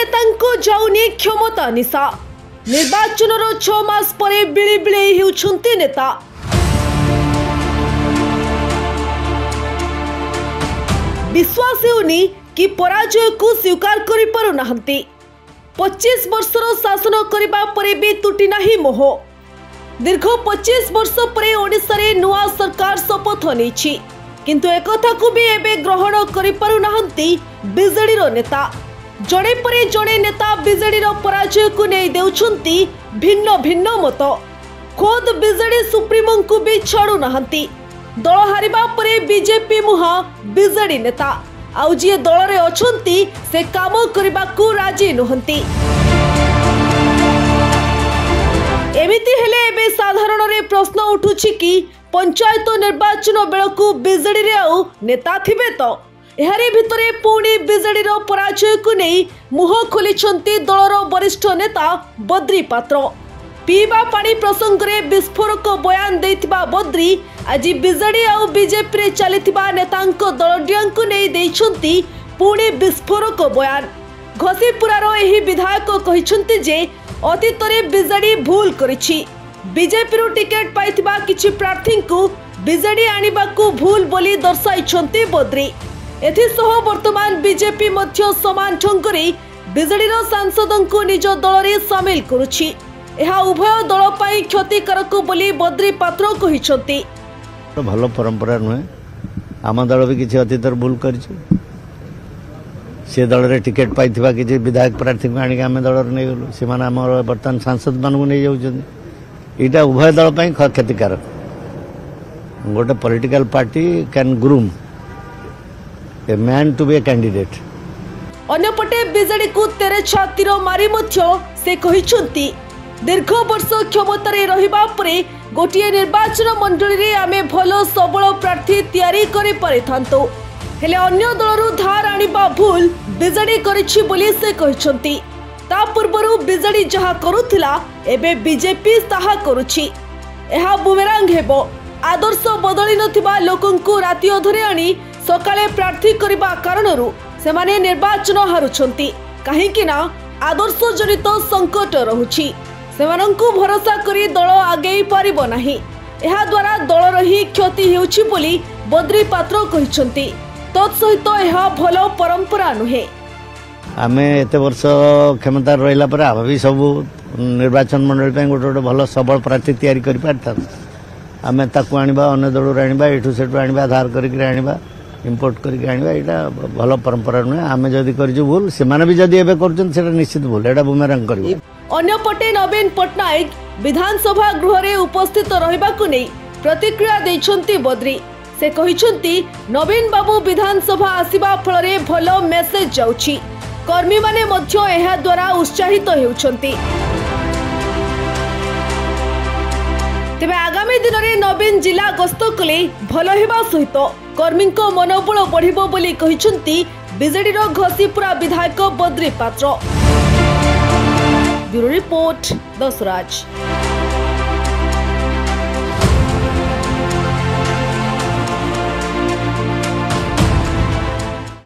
नेतांको जाउनी क्षमता निशा निर्वाचन 6 मास परे बिली बिले हेउछन्ति नेता। विश्वास हेउनी कि पराजय को स्वीकार करि पारु नाहंती। 25 वर्षर शासन करिबा परे भी तुटी नाही मोह। दीर्घ 25 वर्ष परे ओडिशा रे नुआ सरकार शपथ नेछि, किंतु एकथा को भी एबे ग्रहण करि पारु नाहंती बीजेडी रो नेता। जड़े परे जड़े नेता बीजेडी रो पराजय को नै देउछन्ती भिन्न भिन्न मत। खोद बीजेडी सुप्रीमो को भी छाड़ू नाहंती। दल हारिबा परे बीजेपी मुहा बीजेडी नेता आउ जी दल रे अछन्ती से काम करबा को राजी नहंती। एमिति हेले एबे साधारण रे प्रश्न उठुछि कि पंचायत निर्वाचन बेलकू बीजेडी रे आउ नेता थिबे तो एहारे भितरे पुणी बीजेडी रो पराजय को नहीं मुह खोलिछन्ती दलर वरिष्ठ नेता बद्री पात्र। पीवा पानी प्रसंग रे विस्फोरक बयान देथिबा बद्री आज बीजेडी आउ बीजेपी रे चलिथिबा नेतांको दलडियांको नै देइछन्ती पुणी विस्फोरक बयान। घसीपुरार एही विधायक कहिछन्ती जे अतीत रे बीजेडी भूल करिछि। बीजेपी रो टिकेट पाइथिबा किछि प्रार्थी को बीजेडी आनिबा को भूल बोली दर्शाइछन्ती बद्री। एथिसह वर्तमान बीजेपी मध्य समान ढंगरे बीजेडी रो सांसदों को निज दल रे शामिल करुछि। एहा उभय दल पाई क्षतिकारक बोली बद्री पात्र कहिछन्ती। भलो परंपरा नुहे आम दल भी किसी अतीत भूल करिछि। से दल रे टिकेट पाइथिबा किछि विधायक प्रार्थी को आनी आम दल रे नै गलु से माने हमर वर्तमान सांसद मान को नै जाउछन्ती। इटा उभय दल पाई क्षतिकारक। गोटे political party can groom a man to be a candidate। अन्यपटे बीजेडी को तेरे छातीर मारी मध्य से कहिछन्ती दीर्घ वर्ष क्षमतार रहिबा परे गोटिए निर्वाचन मंडली रे आमे भलो सबल प्रार्थी तयारी करि परिथांतो, हेले अन्य दलरु धार आनिबा भूल बीजेडी करिछि बोली से कहिछन्ती। ता पूर्वरु बीजेडी जहा करुथिला एबे बीजेपी ताहा करुछि। एहा बुमेरांग हेबो। आदर्श बदली नथिबा लोकंकु राति अधरे आनी सकाले प्रार्थी करबा कारणरू सेमाने निर्वाचन हारुछन्ती। काहेकि ना आदर्श जनित संकट रहुछि। सेमानंकु भरोसा करी दल आगेई पारिबो नाही। एहा द्वारा दलर ही क्षति हेउछि बोली बद्री पात्र कहिछन्ती। तत्सहित एहा भलो परंपरा नुहे। आमे एते वर्ष क्षमता रहिला पर आबा भी सब निर्वाचन मंडल पे गोटे भलो सबल प्रार्थी तयारी करि पारता। आमे ताकू आनिबा अन्य दल रे आनिबा एठू सेठू आनिबा आधार करिक आनिबा इंपोर्ट करके आनिबा एटा भलो परंपरा नुहे। आमे जदी करजु भूल से माने भी जदी एबे करजन सेटा निश्चित भूल एटा बुमेरांग करबो। अन्य पटे नवीन पटनायक विधानसभा गृह रे उपस्थित रहिबा को नै प्रतिक्रिया दैछन्ती बद्री। से कहिछन्ती नवीन बाबू विधानसभा आसीबा फल रे भलो मेसेज जाउछि। कर्मी माने मध्य एहा द्वारा उत्साहित हेउछन्ती। तेबे आगामी दिन रे नवीन जिला गस्त कले भलो हेबा सहित कर्मी को मनोबल बढ़िबो बोली कहिछन्ती बीजेडी रो घसीपुरा विधायक बद्री पात्र। Bureau report दसराज।